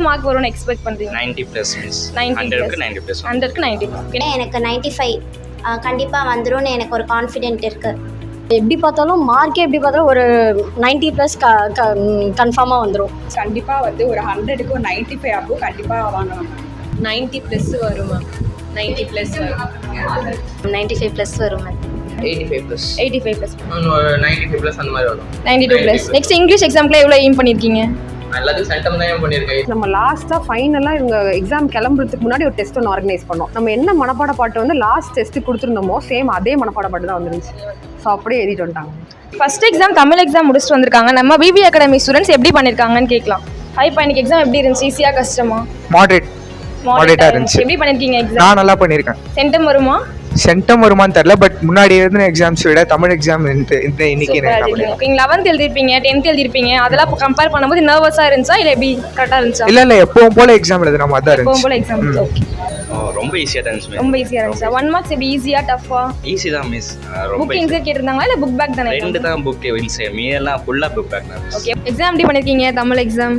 Mark வரும்னு expect பண்ணுறீங்க? 90+ miss. 100க்கு 90+. 100க்கு 90. எனக்கு 95 கண்டிப்பாக வந்துரும்னு எனக்கு ஒரு கான்ஃபிடென்ட் இருக்குது. எப்படி பார்த்தாலும் மார்க்கே எப்படி பார்த்தாலும் ஒரு 90+ கன்ஃபார்மாக வந்துடும். கண்டிப்பாக வந்து ஒரு 100க்கு ஒரு 95 அப்போ கண்டிப்பாக வாங்கலாம். 90+ வரும் மேம். 90+ வரும். 95+ வரும் மேம். 85+. 85+. 95+ அந்த மாதிரி வரும். 92+. நெக்ஸ்ட் இங்கிலீஷ் எக்ஸாம்க்குலாம் எவ்வளோ எய்ம் பண்ணியிருக்கீங்க? எல்லாத்தையும் சென்டம் தான் பண்ணியிருக்கேன். நம்ம லாஸ்ட்டாக ஃபைனலாக இவங்க எக்ஸாம் கிளம்புறதுக்கு முன்னாடி ஒரு டெஸ்ட் ஒன்று ஆர்கனைஸ் பண்ணோம். நம்ம என்ன மனப்பாட பாட்டு வந்து லாஸ்ட் டெஸ்ட்டு கொடுத்துருந்தோமோ சேம் அதே மனப்பாட பாட்டு தான் வந்துருந்துச்சு. ஸோ அப்படியே எழுதிட்டு வந்துட்டாங்க. ஃபர்ஸ்ட் எக்ஸாம் தமிழ் எக்ஸாம் முடிச்சுட்டு வந்திருக்காங்க. நம்ம பிபி அகாடமி ஸ்டூடெண்ட்ஸ் எப்படி பண்ணியிருக்காங்கன்னு கேட்கலாம். ஹாய்ப்பா, இன்னைக்கு எக்ஸாம் எப்படி இருந்துச்சு? ஈஸியாக கஷ்டமா? மாடரேட்டாக இருந்துச்சு. எப்படி பண்ணியிருக்கீங்க எக்ஸாம்? நான் நல்லா பண்ணியிருக்கேன். சென்டம் வருமா? சென்டம் வருமான்னு தெரியல, பட் முன்னாடி இருந்த எக்ஸாம்ஸ் விட தமிழ் எக்ஸாம் இன்னைக்கு 11th எழுதிருப்பீங்க, 10th எழுதிருப்பீங்க, அதெல்லாம் கம்பேர் பண்ணும்போது நர்வஸாக இருந்துச்சா இல்லை எப்படி கரெக்டாக இருந்துச்சா? இல்லை எப்பவும் போல எக்ஸாம் எழுதுன மாதிரி தான் எப்பவும் இருந்துச்சு. போல எக்ஸாம். ஓகே, ரொம்ப ஈஸியாக தான் இருந்துச்சு. ரொம்ப ஈஸியாக இருந்துச்சா? 1 மார்க்ஸ் எப்படி ஈஸியா டஃபா? ஈஸி தான் மிஸ். ரொம்ப புக் இன்சர்ட் கேட்டிருந்தாங்களா இல்லை புக் பேக் தானே? ரெண்டு தான் புக் இன்சே, மீதெல்லாம் ஃபுல்லாக புக் பேக் தான். ஓகே, எக்ஸாம் எப்படி பண்ணியிருக்கீங்க? தமிழ் எக்ஸாம்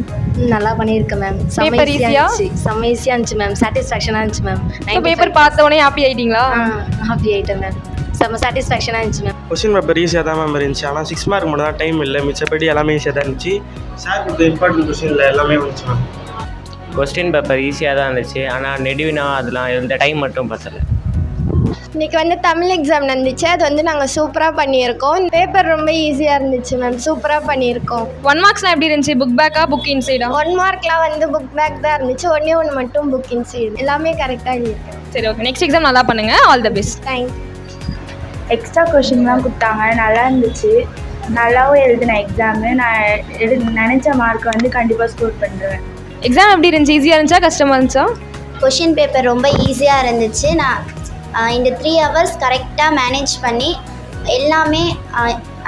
நல்லா பண்ணியிருக்கேன் மேம். பேப்பர் ஈஸியா? செம்ம ஈஸியாக இருந்துச்சு மேம். சாட்டிஸ்ஃபேக்ஷனாக இருந்துச்சு மேம். பேப்பர் பார்த்த உடனே ஹாப்பி ஆயிட்டீங்களா? ஹாப்பி ஆகிட்டேன் மேம். செம்ம சாட்டிஸ்ஃபேக்ஷனாக இருந்துச்சு மேம். கொஸ்டின் பேப்பர் ஈஸியாக தான் மேம் இருந்துச்சு. ஆனால் 6 மார்க் மட்டும் தான் டைம் இல்லை, மிச்சப்படி எல்லாமே ஈஸியாக தான் இருந்துச்சு. சார் கொடுத்த இம்பார்ட்டன்ட் கொஸ்டினில் எல்லாமே வந்துச்சு மேம். கொஸ்டின் பேப்பர் ஈஸியாக தான் இருந்துச்சு, ஆனால் நெடுவினா அதெல்லாம் இந்த டைம் மட்டும் பத்தலை. இன்றைக்கி வந்து தமிழ் எக்ஸாம் நடந்துச்சு. அது வந்து நாங்கள் சூப்பராக பண்ணியிருக்கோம். பேப்பர் ரொம்ப ஈஸியாக இருந்துச்சு மேம். சூப்பராக பண்ணியிருக்கோம். 1 மார்க்ஸ்லாம் எப்படி இருந்துச்சு? புக் பேக்கா புக் இன்சைடா? 1 மார்க்லாம் வந்து புக் பேக் தான் இருந்துச்சு. ஒன்று மட்டும் புக் இன்சைடு. எல்லாமே கரெக்டாக இருக்கு. சரி, ஓகே. நெக்ஸ்ட் எக்ஸாம் நல்லா பண்ணுங்க. All the best. Thanks. Extra கொஷின்லாம் கொடுத்தாங்க, நல்லா இருந்துச்சு. நல்லாவும் எழுதினேன் எக்ஸாமு. நான் நினச்ச மார்க் வந்து கண்டிப்பாக ஸ்கோர் பண்ணுறேன். எக்ஸாம் எப்படி இருந்துச்சு? ஈஸியாக இருந்துச்சா கஷ்டமாக இருந்துச்சா? கொஷின் பேப்பர் ரொம்ப ஈஸியாக இருந்துச்சு. நான் இந்த 3 ஹவர்ஸ் கரெக்டாக மேனேஜ் பண்ணி எல்லாமே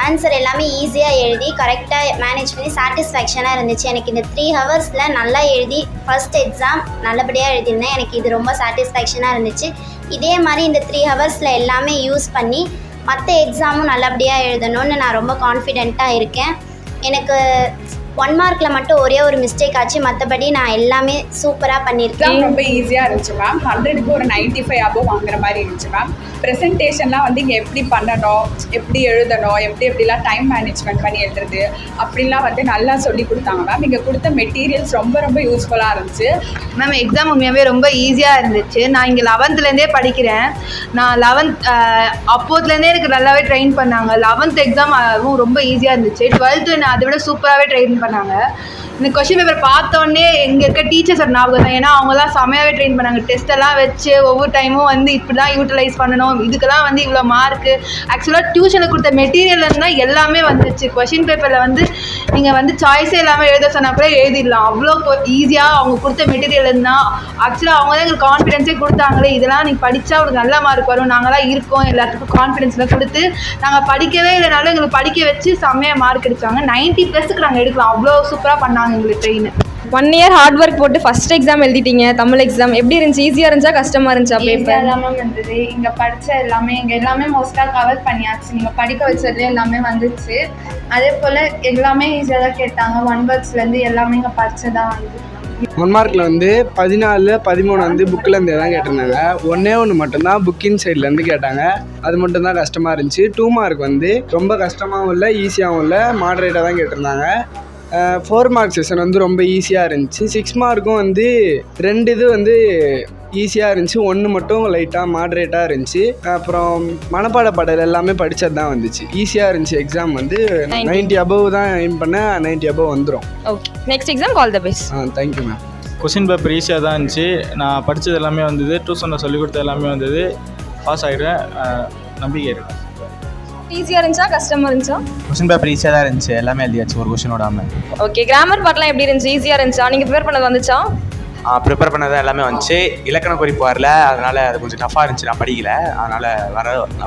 ஆன்சர் எல்லாமே ஈஸியாக எழுதி கரெக்டாக மேனேஜ் பண்ணி சாட்டிஸ்ஃபேக்ஷனாக இருந்துச்சு. எனக்கு இந்த 3 ஹவர்ஸில் நல்லா எழுதி ஃபர்ஸ்ட் எக்ஸாம் நல்லபடியாக எழுதியிருந்தேன். எனக்கு இது ரொம்ப சாட்டிஸ்ஃபேக்ஷனாக இருந்துச்சு. இதே மாதிரி இந்த 3 ஹவர்ஸில் எல்லாமே யூஸ் பண்ணி மற்ற எக்ஸாமும் நல்லபடியாக எழுதணும்னு நான் ரொம்ப கான்ஃபிடென்ட்டாக இருக்கேன். எனக்கு 1 மார்க்கில் மட்டும் ஒரே ஒரு மிஸ்டேக் ஆச்சு, மற்றபடி நான் எல்லாமே சூப்பராக பண்ணியிருக்கேன். ரொம்ப ஈஸியாக இருந்துச்சு மேம். 100க்கு ஒரு 95 அபோவ் வாங்குற மாதிரி இருந்துச்சு மேம். ப்ரெசன்டேஷன்லாம் வந்து இங்கே எப்படி பண்ணணும், எப்படி எழுதணும், எப்படிலாம் டைம் மேனேஜ்மெண்ட் பண்ணி எழுதுறது அப்படின்லாம் வந்து நல்லா சொல்லி கொடுத்தாங்க மேம். இங்கே கொடுத்த மெட்டீரியல்ஸ் ரொம்ப யூஸ்ஃபுல்லாக இருந்துச்சு மேம். எக்ஸாம் உண்மையாகவே ரொம்ப ஈஸியாக இருந்துச்சு. நான் இங்கே 11th படிக்கிறேன். நான் 11th அப்போதுலேருந்தே எனக்கு நல்லாவே ட்ரெயின் பண்ணாங்க. 11th எக்ஸாம் ரொம்ப ஈஸியாக இருந்துச்சு. 12th நான் அதை விட சூப்பராகவே ட்ரெயின் பண்ணாங்க. இந்த கொஷின் பேப்பர் பார்த்தோன்னே இங்கே இருக்க டீச்சர்ஸ் ஒரு ஞாபகம் தான். ஏன்னா அவங்களாம் செமையாகவே ட்ரெயின் பண்ணாங்க. டெஸ்ட் எல்லாம் வச்சு ஒவ்வொரு டைமும் வந்து இப்படி தான் யூட்டிலைஸ் பண்ணணும், இதுக்கெல்லாம் வந்து இவ்வளோ மார்க்கு. ஆக்சுவலாக டியூஷனில் கொடுத்த மெட்டீரியல் இருந்தால் எல்லாமே வந்துச்சு. கொஷின் பேப்பரில் வந்து நீங்கள் வந்து சாய்ஸே இல்லாமல் எழுத சொன்னால் கூட எழுதிடலாம். அவ்வளோ ஈஸியாக அவங்க கொடுத்த மெட்டீரியல் இருந்தால் ஆக்சுவலாக அவங்க தான் எங்களுக்கு கான்ஃபிடென்ஸே கொடுத்தாங்களே, இதெல்லாம் நீங்கள் படித்தா ஒரு நல்ல மார்க் வரும், நாங்களாம் இருக்கோம், எல்லாத்துக்கும் கான்ஃபிடென்ஸ்லாம் கொடுத்து நாங்கள் படிக்கவே இல்லைனாலும் எங்களுக்கு படிக்க வச்சு செம்மையாக மார்க் எடுத்தாங்க. 90+க்கு நாங்கள் எடுக்கலாம். அவ்வளோ சூப்பராக பண்ணாங்க எங்களுக்கு ட்ரெயின். 1 இயர் ஹார்ட் ஒர்க் போட்டு ஃபர்ஸ்ட் எக்ஸாம் எழுதிட்டீங்க. தமிழ் எக்ஸாம் எப்படி இருந்துச்சு? ஈஸியாக இருந்துச்சா கஷ்டமாக இருந்துச்சா? பேப்பர் எல்லாமே வந்தது. இங்கே படித்த இங்கே எல்லாமே மோஸ்ட்டாக கவர் பண்ணியாச்சு. நீங்கள் படிக்க வச்சதுல எல்லாமே வந்துச்சு. அதே போல் எல்லாமே ஈஸியாக தான் கேட்டாங்க. 1 வேர்ட்ஸ்லேருந்து எல்லாமே இங்கே படித்ததான் வந்து. 1 மார்க்கில் வந்து 14, 13 வந்து புக்கிலேருந்து தான் கேட்டிருந்தாங்க. ஒன்று மட்டும்தான் புக்கின் சைட்லேருந்து கேட்டாங்க. அது மட்டும்தான் கஷ்டமாக இருந்துச்சு. 2 மார்க் வந்து ரொம்ப கஷ்டமாகவும் இல்லை, ஈஸியாகவும் இல்லை, மாடரேட்டாக தான் கேட்டிருந்தாங்க. 4 மார்க் செஷன் வந்து ரொம்ப ஈஸியாக இருந்துச்சு. 6 மார்க்கும் வந்து 2 இது வந்து ஈஸியாக இருந்துச்சு, 1 மட்டும் லைட்டாக மாடரேட்டாக இருந்துச்சு. அப்புறம் மனப்பாட பாடல் எல்லாமே படித்தது தான் வந்துச்சு. ஈஸியாக இருந்துச்சு. எக்ஸாம் வந்து 90 அபோவ் தான் எய்ம் பண்ணேன். 90 அபோவ் வந்துடும். Okay, next exam all the best. Thank you ma'am. Question paper ஈஸியாக தான் இருந்துச்சு. நான் படித்தது எல்லாமே வந்தது. டியூஷனில் சொல்லிக் கொடுத்த எல்லாமே வந்தது. பாஸ் ஆகிடுவேன், நம்பிக்கை இருக்குது. ஈஸியாக இருந்துச்சா கஷ்டமாக இருந்துச்சா? கொஸ்டின் பேப்பர் ஈஸியாக தான் இருந்துச்சு. எல்லாமே எழுதியாச்சு ஒரு கொஸ்டின் விடாமல். ஓகே, கிராமர் பார்ட்லாம் எப்படி இருந்துச்சு? ஈஸியாக இருந்துச்சா? நீங்கள் ப்ரிப்பேர் பண்ணது வந்துச்சா? ப்ரிப்பேர் பண்ணது எல்லாமே வந்துச்சு. இலக்கண குறிப்பு வரல, அதனால் அது கொஞ்சம் டஃப்பாக இருந்துச்சு. நான் படிக்கல, அதனால்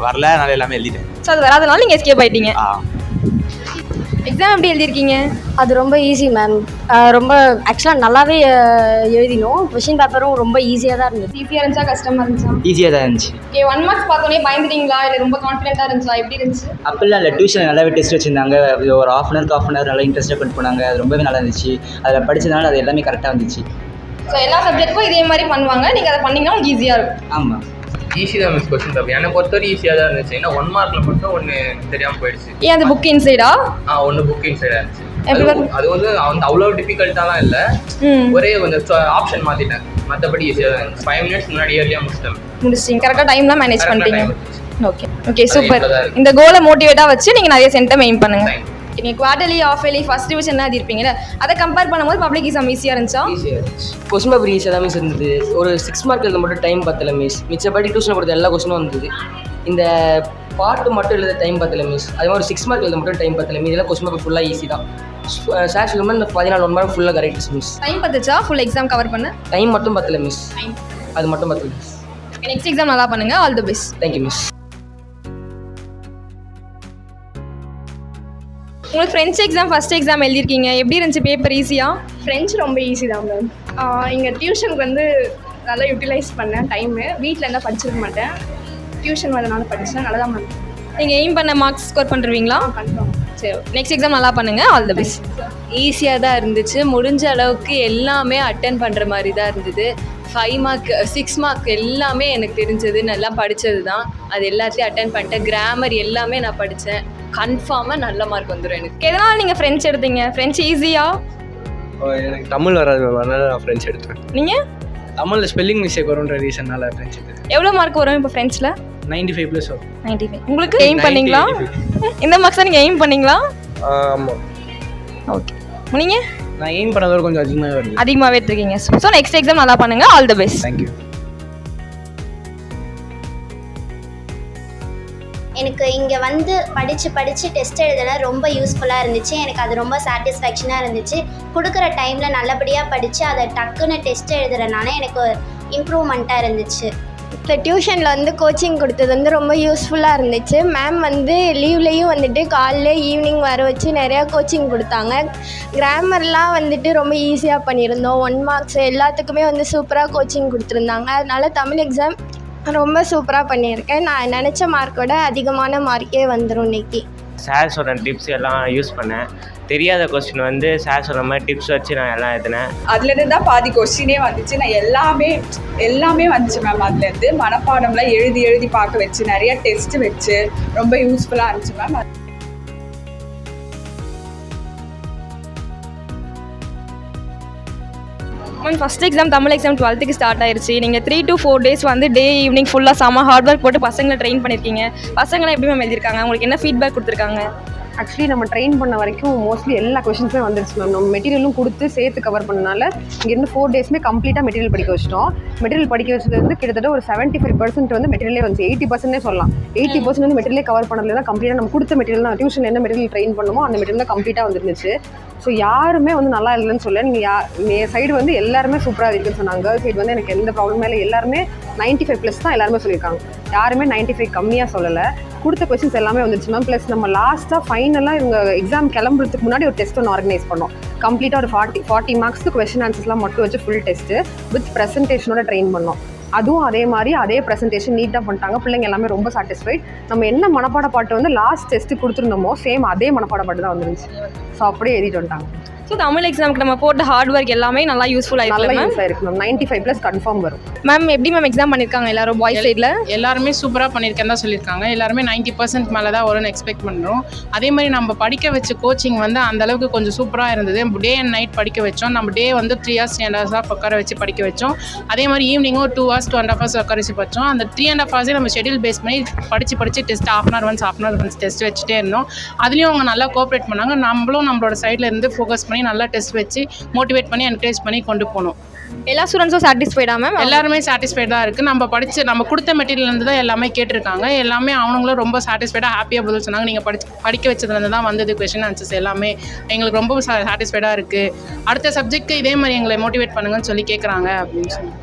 வரல, அதனால் எல்லாமே எழுதிட்டேன். ஸோ அது வராதனால நீங்கள் எஸ்கேப் ஆகிட்டீங்க. எக்ஸாம் எப்படி எழுதியிருக்கீங்க? அது ரொம்ப ஈஸி மேம். ரொம்ப ஆக்சுவலாக நல்லாவே எழுதினோம். கொஷின் பேப்பரும் ரொம்ப ஈஸியாக தான் இருந்தது. ஈஸியாக இருந்துச்சா கஷ்டமாக இருந்துச்சா? ஈஸியாக தான் இருந்துச்சு. ஓகே, 1 மார்க்ஸ் பார்த்தோன்னே பயந்துட்டீங்களா இல்லை ரொம்ப கான்ஃபிடென்ட்டாக இருந்துச்சா? எப்படி இருந்துச்சு? அப்படிலாம் இல்லை, டியூஷன் நல்லாவே டெஸ்ட் வச்சுருந்தாங்க. ஒரு ஹாஃப் அன் ஹவர் நல்லா இன்ட்ரெஸ்ட்டாக கொண்டு போனாங்க. அது ரொம்பவே நல்லா இருந்துச்சு. அதில் படித்ததுனால அது எல்லாமே கரெக்டாக வந்துச்சு. ஸோ எல்லா சப்ஜெக்ட்டுக்கும் இதே மாதிரி பண்ணுவாங்க, நீங்கள் அதை பண்ணிங்கன்னா உங்களுக்கு ஈஸியாக இருக்கும். ஆமாம், ஈஸி தான் மிஸ் கொஸ்டின் பேப்பர். என்னை பொறுத்தவரை ஈஸியாக தான் இருந்துச்சு. ஏன்னா 1 மார்க்கில் மட்டும் ஒன்று தெரியாமல் போயிடுச்சு. ஏன் அது புக் இன்சைடா? ஒன்று புக் இன்சைடாக இருந்துச்சு. எப்படி? அது வந்து அவ்வளோ டிஃபிகல்ட்டாலாம் இல்லை. ஒரே கொஞ்சம் ஆப்ஷன் மாற்றிட்டேன். மற்றபடி ஈஸியாக தான் இருந்துச்சு. 5 மினிட்ஸ் முன்னாடி இயர்லியாக முடிச்சிட்டீங்க. கரெக்டாக டைம்லாம் மேனேஜ் பண்ணிட்டீங்க. Okay okay, super. தான் இருக்கு. இந்த கோலை மோட்டிவேட்டாக வச்சு நீங்கள் நிறைய சென்டம் எய்ம் பண்ணுங்க. நீங்கள் quarterly, half yearly, first division தான் இருப்பீங்களா? அதை கம்பேர் பண்ணும்போது பப்ளிக் எக்ஸாம் ஈஸியாக இருந்துச்சா? ஈஸியாக இருந்துச்சு. கொஸ்டின் பேப்பர் ஈஸியாக தான் மிஸ் இருந்தது. ஒரு 6 மார்க் எழுத மட்டும் டைம் பத்தல மிஸ். மிச்சப்படி டியூஷன் கொடுத்த எல்லா கொஸ்டினும் வந்தது. இந்த பாட்டு மட்டும் எழுத டைம் பத்தல மிஸ். அதே மாதிரி 6 மார்க் எழுத மட்டும் டைம் பத்தல. இதெல்லாம் கொஸ்டின் பேப்பர் ஃபுல்லாக ஈஸி தான். சார் சொல்லும்போது இந்த 14 1 மார்க் ஃபுல்லாக கரெக்ட் மிஸ். டைம் பத்துச்சா ஃபுல் எக்ஸாம் கவர் பண்ண? டைம் மட்டும் பத்தல மிஸ். அது மட்டும் பத்தல மிஸ். நெக்ஸ்ட் எக்ஸாம் நல்லா பண்ணுங்க. All the best. Thank you miss. உங்களுக்கு ஃப்ரெண்ட்ஸ் எக்ஸாம் ஃபர்ஸ்ட் எக்ஸாம் எழுதியிருக்கீங்க, எப்படி இருந்துச்சு பேப்பர்? ஈஸியாக? ஃப்ரெண்ட்ஸ் ரொம்ப ஈஸி தான் மேம். இங்கே டியூஷனுக்கு வந்து நல்லா யூட்டிலைஸ் பண்ணேன் டைமு. வீட்டில் இருந்தால் படிச்சிருக்க மாட்டேன். டியூஷன் வரதுனால படித்தேன். நல்லா தான் மேம். நீங்கள் எய்ம் பண்ண மார்க்ஸ் ஸ்கோர் பண்ணுறீங்களா? பண்ணுறோம். சரி, நெக்ஸ்ட் எக்ஸாம் நல்லா பண்ணுங்க. All the best. ஈஸியாக தான் இருந்துச்சு. முடிஞ்ச அளவுக்கு எல்லாமே அட்டன் பண்ணுற மாதிரி தான் இருந்தது. 5 மார்க் 6 மார்க் எல்லாமே எனக்கு தெரிஞ்சது, நல்லா படித்தது தான். அது எல்லாத்தையும் அட்டன் பண்ணிட்டேன். கிராமர் எல்லாமே நான் படித்தேன். கன்ஃபார்மாக நல்ல மார்க் வந்துடும் எனக்கு. எதனால் நீங்கள் ஃப்ரெண்ட்ஸ் எடுத்தீங்க? ஃப்ரெண்ட்ஸ் ஈஸியாக? எனக்கு தமிழ் வராது, அதனால நான் ஃப்ரெண்ட்ஸ் எடுத்தேன். நீங்கள்? தமிழில் ஸ்பெல்லிங் மிஸ்டேக் வரும்ன்ற ரீசன்னால ஃப்ரெண்ட்ஸ் எடுத்தேன். எவ்வளோ மார்க் வரும் இப்போ ஃப்ரெண்ட்ஸில்? 95+ வரும். 95. உங்களுக்கு எய்ம் பண்ணீங்களா? இந்த மார்க்ஸ் தான் நீங்கள் எய்ம் பண்ணீங்களா? ஆமாம். ஓகே, நீங்கள்? நான் எய்ம் பண்ணதோட கொஞ்சம் அதிகமாகவே வருது. அதிகமாகவே எடுத்துருக்கீங்க. ஸோ நெக்ஸ்ட் எக்ஸாம் நல்லா பண்ணுங்க. All the best. தேங்க்யூ. எனக்கு இங்கே வந்து படித்து டெஸ்ட் எழுதுனா ரொம்ப யூஸ்ஃபுல்லாக இருந்துச்சு. எனக்கு அது ரொம்ப சாட்டிஸ்ஃபேக்ஷனாக இருந்துச்சு. கொடுக்குற டைமில் நல்லபடியாக படித்து அதை டக்குன்னு டெஸ்ட் எழுதுறதுனால எனக்கு இம்ப்ரூவ்மெண்ட்டாக இருந்துச்சு. இப்போ டியூஷனில் வந்து கோச்சிங் கொடுத்தது வந்து ரொம்ப யூஸ்ஃபுல்லாக இருந்துச்சு. மேம் வந்து லீவ்லேயும் வந்துட்டு காலைல ஈவினிங் வர வச்சு நிறையா கோச்சிங் கொடுத்தாங்க. கிராமர்லாம் வந்துட்டு ரொம்ப ஈஸியாக பண்ணியிருந்தோம். 1 மார்க்ஸ் எல்லாத்துக்குமே வந்து சூப்பராக கோச்சிங் கொடுத்துருந்தாங்க. அதனால தமிழ் எக்ஸாம் ரொம்ப சூப்பராக பண்ணியிருக்கேன். நான் நினச்ச மார்க்கோட அதிகமான மார்க்கே வந்துடும் இன்னைக்கு. சார் சொல்கிற டிப்ஸ் எல்லாம் யூஸ் பண்ணேன். தெரியாத கொஸ்டின் வந்து சார் சொல்கிற மாதிரி டிப்ஸ் வச்சு நான் எல்லாம் எழுதினேன். அதுலேருந்து தான் பாதி கொஸ்டினே வந்துச்சு. நான் எல்லாமே வந்துச்சு மேம். அதுலேருந்து மனப்பாடம்லாம் எழுதி பார்க்க வச்சு நிறைய டெஸ்ட் வச்சு ரொம்ப யூஸ்ஃபுல்லாக இருந்துச்சு ma'am. Ma'am, first exam Tamil exam 12th start ஆயிருச்சு. நீங்கள் 3 to 4 days வந்து டே ஈவினிங் ஃபுல்லாக செம்ம ஹார்ட் ஒர்க் போட்டு பசங்களை ட்ரெயின் பண்ணியிருக்கீங்க. பசங்களை எப்படி மேம் எழுதியிருக்காங்க? உங்களுக்கு என்ன ஃபீட்பேக் கொடுத்துருக்காங்க? ஆக்சுவலி நம்ம ட்ரெயின் பண்ண வரைக்கும் மோஸ்ட்லி எல்லா கொஷின்ஸுமே வந்துருச்சு மேம். நம்ம மெட்டீரியலும் கொடுத்து சேர்த்து கவர் பண்ணனால இங்கேருந்து 4 daysமே கம்ப்ளீட்டாக மெட்டீரியல் படிக்க வச்சிட்டோம். மெட்டீரியல் படிக்க வச்சது வந்து கிட்டத்தட்ட ஒரு 75% வந்து மெட்டீரியலே வந்து 80%நே சொல்லலாம். 80% வந்து மெட்டீரியலே கவர் பண்ணதுல தான் கம்ப்ளீட்டாக நம்ம கொடுத்த மெட்டீரியல் தான். டியூஷன் என்ன மெட்டீரியல் ட்ரெயின் பண்ணுமோ அந்த மெட்டீரியல் கம்ப்ளீட்டாக வந்துருந்துச்சு. ஸோ யாருமே வந்து நல்லா இல்லைன்னு சொல்ல. நீங்கள் என் சைடு வந்து எல்லாருமே சூப்பராக இருக்குன்னு சொன்னாங்க. கேர்ள் சைடு வந்து எனக்கு எந்த ப்ராப்ளமே இல்லை. எல்லாருமே 95+ தான் எல்லாருமே சொல்லியிருக்காங்க. யாருமே 95 கம்மியாக சொல்லலை. கொடுத்த கொஸ்டின்ஸ் எல்லாமே வந்துருச்சு மேம். ப்ளஸ் நம்ம லாஸ்ட்டாக ஃபைனலாக இவங்க எக்ஸாம் கிளம்புறதுக்கு முன்னாடி ஒரு டெஸ்ட் ஒன்று ஆர்கனைஸ் பண்ணோம். கம்ப்ளீட்டாக ஒரு 40 மார்க்ஸ்க்கு கொஸ்டின் ஆன்சர்ஸ்லாம் மட்டும் வச்சு ஃபுல் டெஸ்ட்டு வித் ப்ரெசன்டேஷனோட ட்ரெயின் பண்ணோம். அதுவும் அதே மாதிரி அதே ப்ரெசன்டேஷன் நீட்டாக பண்ணிட்டாங்க. பிள்ளைங்க எல்லாமே ரொம்ப சாட்டிஸ்ஃபைட். நம்ம என்ன மனப்பாட பாட்டு வந்து லாஸ்ட் டெஸ்ட்டு கொடுத்துருந்தோமோ சேம் அதே மனப்பாட பாட்டு தான் வந்துருந்துச்சு. ஸோ அப்படியே எழுதிட்டு வந்துட்டாங்க. ஸோ தமிழ் எக்ஸாமுக்கு நம்ம போட்ட ஹார்ட் ஒர்க் எல்லாமே நல்லா யூஸ்ஃபுல்லாக நல்லா யூஸ் ஆயிருக்கு மேம். 95+ கன்ஃபார்ம் வரும் மேம். எப்படி மேம் எக்ஸாம் பண்ணியிருக்காங்க எல்லாரும் பாய்ஸ் சைடில்? எல்லாருமே சூப்பராக பண்ணியிருக்கேன்னு தான் சொல்லியிருக்காங்க. எல்லாருமே 90% மேலே தான் வரும்னு எக்ஸ்பெக்ட் பண்ணுறோம். அதே மாதிரி நம்ம படிக்க வச்ச கோச்சிங் வந்து அந்தளவுக்கு கொஞ்சம் சூப்பராக இருந்தது. டே அண்ட் நைட் படிக்க வச்சோம். நம்ம டே வந்து 3 hours 3.5 hours உட்கார வச்சு படிக்க வச்சோம். அதே மாதிரி ஈவினிங்கும் 2 hours 2.5 hours உட்கார வச்சு படித்தோம். அந்த 3.5 hours நம்ம ஷெடியூல் பேஸ் பண்ணி படித்து test half an hour once test வச்சுட்டே இருந்தோம். அதுலேயும் அவங்க நல்லா கோஆப்ரேட் பண்ணாங்க. நம்மளும் நம்மளோட சைடில் இருந்து ஃபோக்கஸ் பண்ணி நல்லா டெஸ்ட் வச்சு மோட்டிவேட் பண்ணி என்கரேஜ் பண்ணி கொண்டு போனோம். எல்லா ஸ்டூடெண்ட்ஸும் சாட்டிஸ்ஃபைடா மேம்? எல்லாருமே சாட்டிஸ்ஃபைடாக இருக்குது. நம்ம கொடுத்த மெட்டீரியல்லேருந்து தான் எல்லாமே கேட்டிருக்காங்க. எல்லாமே அவங்களும் ரொம்ப சாட்டிஸ்ஃபைடாக ஹாப்பியாக பதில் சொன்னாங்க. நீங்கள் படிக்க வச்சதுலேருந்து தான் வந்தது கொஷின் ஆன்சர்ஸ் எல்லாமே எங்களுக்கு ரொம்ப சாட்டிஸ்ஃபைடாக இருக்குது. அடுத்த சப்ஜெக்ட்டுக்கு இதே மாதிரி எங்களை மோட்டிவேட் பண்ணுங்கன்னு சொல்லி கேட்குறாங்க அப்படின்னு சொல்லி